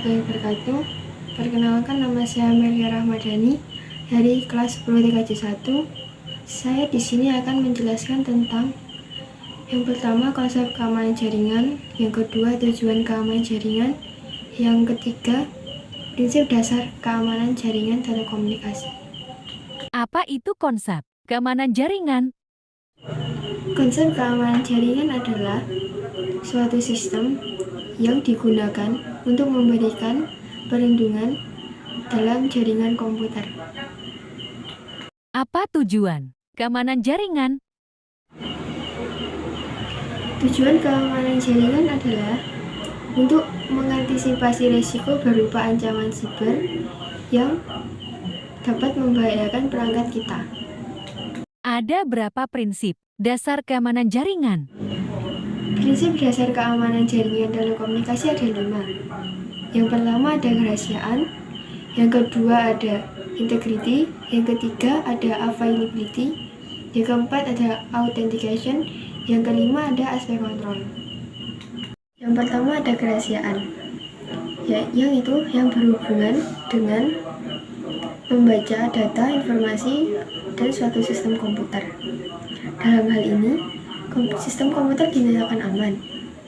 warahmatullahi wabarakatuh. Perkenalkan, nama saya Melia Rahmadani dari kelas 10 TKJ 1. Saya di sini akan menjelaskan tentang yang pertama konsep keamanan jaringan, yang kedua tujuan keamanan jaringan, yang ketiga prinsip dasar keamanan jaringan telekomunikasi. Apa itu konsep keamanan jaringan? Konsep keamanan jaringan adalah suatu sistem yang digunakan untuk memberikan perlindungan dalam jaringan komputer. Apa tujuan keamanan jaringan? Tujuan keamanan jaringan adalah untuk mengantisipasi risiko berupa ancaman siber yang dapat membahayakan perangkat kita. Ada berapa prinsip dasar keamanan jaringan? Prinsip dasar keamanan jaringan telekomunikasi ada 5. Yang pertama ada kerahasiaan, yang kedua ada integrity, yang ketiga ada availability, yang keempat ada authentication, yang kelima ada aspek kontrol. Yang pertama ada kerahasiaan, yang berhubungan dengan membaca data, informasi, dan suatu sistem komputer. Dalam hal ini, sistem komputer dinyatakan aman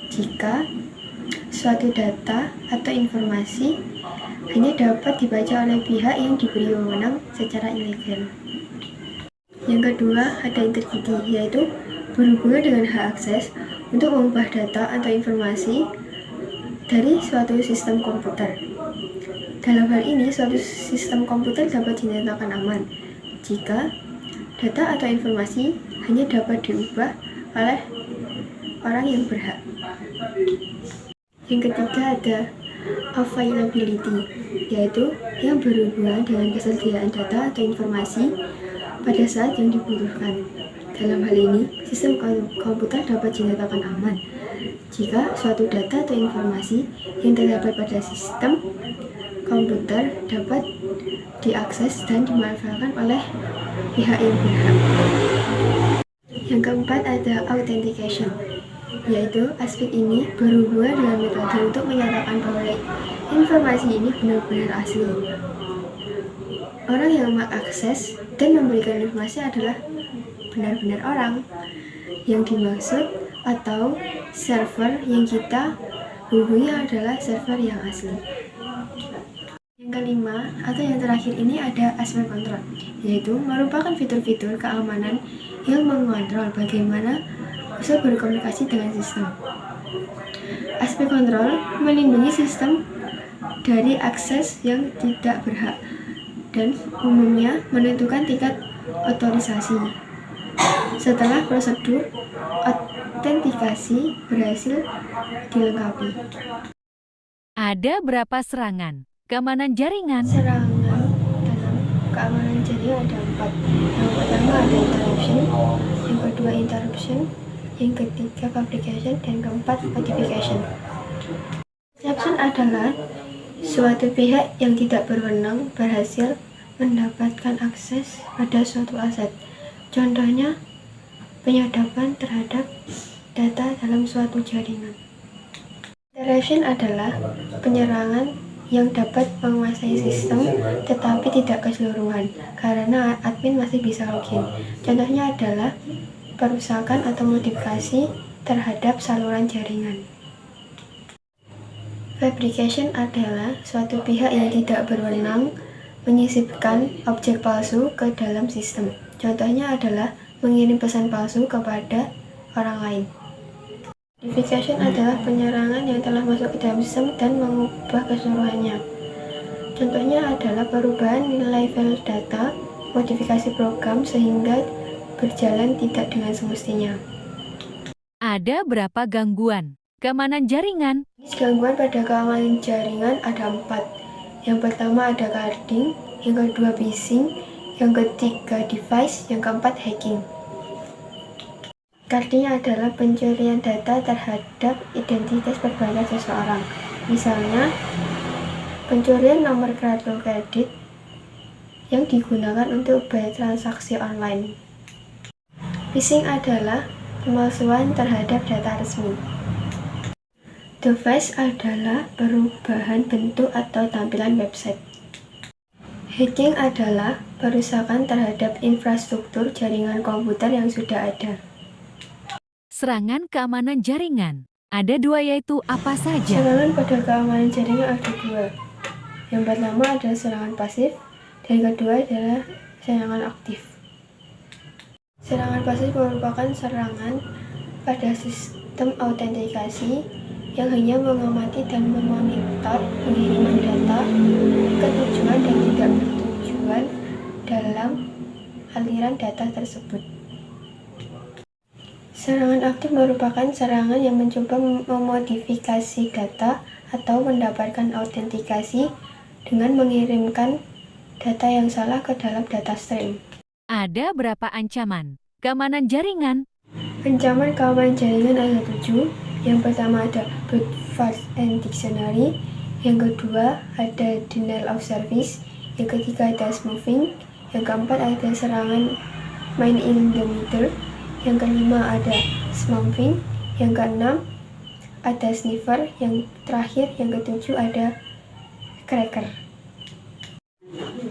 jika suatu data atau informasi hanya dapat dibaca oleh pihak yang diberi wewenang secara ilegal. Yang kedua, ada integrity, yaitu berhubungan dengan hak akses untuk mengubah data atau informasi dari suatu sistem komputer. Dalam hal ini, suatu sistem komputer dapat dinyatakan aman jika data atau informasi hanya dapat diubah oleh orang yang berhak. Yang ketiga ada availability, yaitu yang berhubungan dengan kesediaan data atau informasi pada saat yang dibutuhkan. Dalam hal ini, sistem komputer dapat dinyatakan aman jika suatu data atau informasi yang terdapat pada sistem komputer dapat diakses dan dimanfaatkan oleh pihak yang berhak. Yang keempat ada authentication, yaitu aspek ini berhubungan dengan metode untuk menyatakan bahwa informasi ini benar-benar asli. Orang yang mengakses dan memberikan informasi adalah benar-benar orang yang dimaksud, atau server yang kita hubungi adalah server yang asli. Yang kelima atau yang terakhir ini ada aspek kontrol, yaitu merupakan fitur-fitur keamanan yang mengontrol bagaimana bisa berkomunikasi dengan sistem. Aspek kontrol melindungi sistem dari akses yang tidak berhak dan umumnya menentukan tingkat otorisasi. Setelah prosedur autentikasi berhasil dilengkapi. Ada berapa serangan keamanan jaringan? Serangan dalam keamanan jaringan ada 4. Yang pertama ada interruption, yang kedua interruption, yang ketiga fabrication, dan keempat modification. Interruption adalah suatu pihak yang tidak berwenang berhasil mendapatkan akses pada suatu aset. Contohnya, penyadapan terhadap data dalam suatu jaringan. Interruption adalah penyerangan yang dapat menguasai sistem tetapi tidak keseluruhan karena admin masih bisa login. Contohnya adalah perusakan atau modifikasi terhadap saluran jaringan. Fabrication adalah suatu pihak yang tidak berwenang menyisipkan objek palsu ke dalam sistem. Contohnya adalah mengirim pesan palsu kepada orang lain. Modification adalah penyerangan yang telah masuk ke dalam sistem dan mengubah keseluruhannya. Contohnya adalah perubahan nilai file data, modifikasi program sehingga berjalan tidak dengan semestinya. Ada berapa gangguan keamanan jaringan? Gangguan pada keamanan jaringan ada 4. Yang pertama ada carding, yang kedua phishing, yang ketiga device, yang keempat hacking. Carding adalah pencurian data terhadap identitas perbankan seseorang. Misalnya, pencurian nomor kartu kredit yang digunakan untuk bayar transaksi online. Phishing adalah pemalsuan terhadap data resmi. Device adalah perubahan bentuk atau tampilan website. Hacking adalah perusakan terhadap infrastruktur jaringan komputer yang sudah ada. Serangan keamanan jaringan. Ada dua, yaitu apa saja? Serangan pada keamanan jaringan ada dua. Yang pertama adalah serangan pasif, dan yang kedua adalah serangan aktif. Serangan pasif merupakan serangan pada sistem autentikasi yang hanya mengamati dan memonitor pengiriman data ke tujuan dan tidak bertujuan dalam aliran data tersebut. Serangan aktif merupakan serangan yang mencoba memodifikasi data atau mendapatkan autentikasi dengan mengirimkan data yang salah ke dalam data stream. Ada berapa ancaman keamanan jaringan? Ancaman keamanan jaringan ada 7. Yang pertama ada brute force and dictionary. Yang kedua ada denial of service. Yang ketiga ada spoofing. Yang keempat ada serangan man in the middle. Yang kelima ada smuggling. Yang keenam ada sniffer. Yang terakhir, yang ketujuh ada cracker.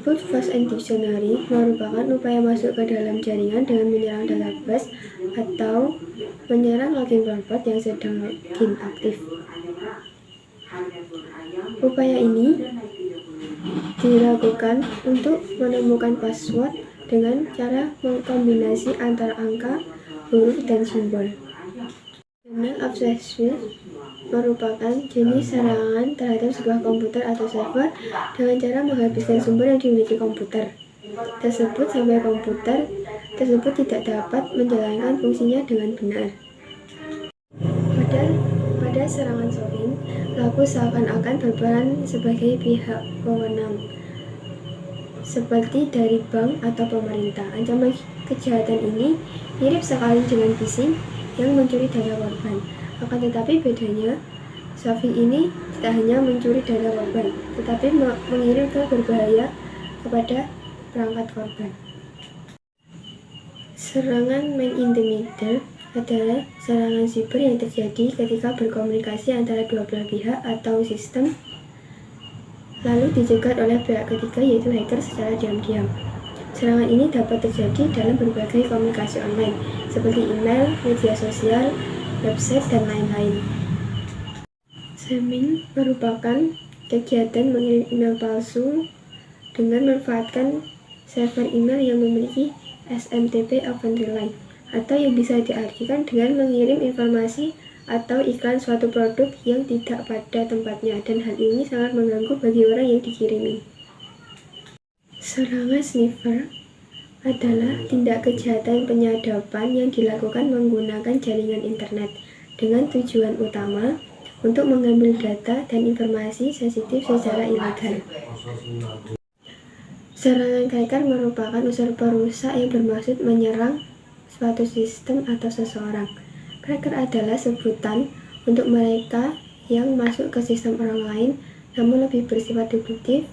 Brute force and dictionary merupakan upaya masuk ke dalam jaringan dengan menyerang database atau menyerang login robot yang sedang login aktif. Upaya ini dilakukan untuk menemukan password dengan cara mengkombinasi antara angka, huruf, dan simbol. Denial of service merupakan jenis serangan terhadap sebuah komputer atau server dengan cara menghabiskan sumber yang dimiliki komputer tersebut sampai komputer tersebut tidak dapat menjalankan fungsinya dengan benar. Pada serangan spoofing, pelaku seakan-akan berperan sebagai pihak wewenang, seperti dari bank atau pemerintah. Ancaman kejahatan ini mirip sekali dengan phishing yang mencuri data korban. Akan tetapi bedanya, spoofing ini tidak hanya mencuri data korban, tetapi mengirim file berbahaya kepada perangkat korban. Serangan man in the middle adalah serangan siber yang terjadi ketika berkomunikasi antara dua belah pihak atau sistem lalu dicegat oleh pihak ketiga, yaitu hacker, secara diam-diam. Serangan ini dapat terjadi dalam berbagai komunikasi online, seperti email, media sosial, website, dan lain-lain. Spamming merupakan kegiatan mengirim email palsu dengan memanfaatkan server email yang memiliki SMTP event relay, atau yang bisa diartikan dengan mengirim informasi atau iklan suatu produk yang tidak pada tempatnya, dan hal ini sangat mengganggu bagi orang yang dikirimi. Serangan sniffer adalah tindak kejahatan penyadapan yang dilakukan menggunakan jaringan internet dengan tujuan utama untuk mengambil data dan informasi sensitif secara ilegal. Serangan cracker merupakan unsur perusak yang bermaksud menyerang suatu sistem atau seseorang. Cracker adalah sebutan untuk mereka yang masuk ke sistem orang lain namun lebih bersifat deduktif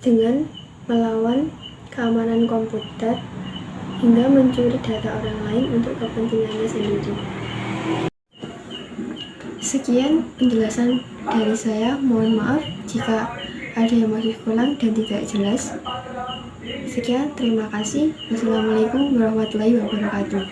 dengan melawan keamanan komputer hingga mencuri data orang lain untuk kepentingannya sendiri. Sekian penjelasan dari saya, mohon maaf jika ada yang masih kurang dan tidak jelas. Sekian, terima kasih. Wassalamualaikum warahmatullahi wabarakatuh.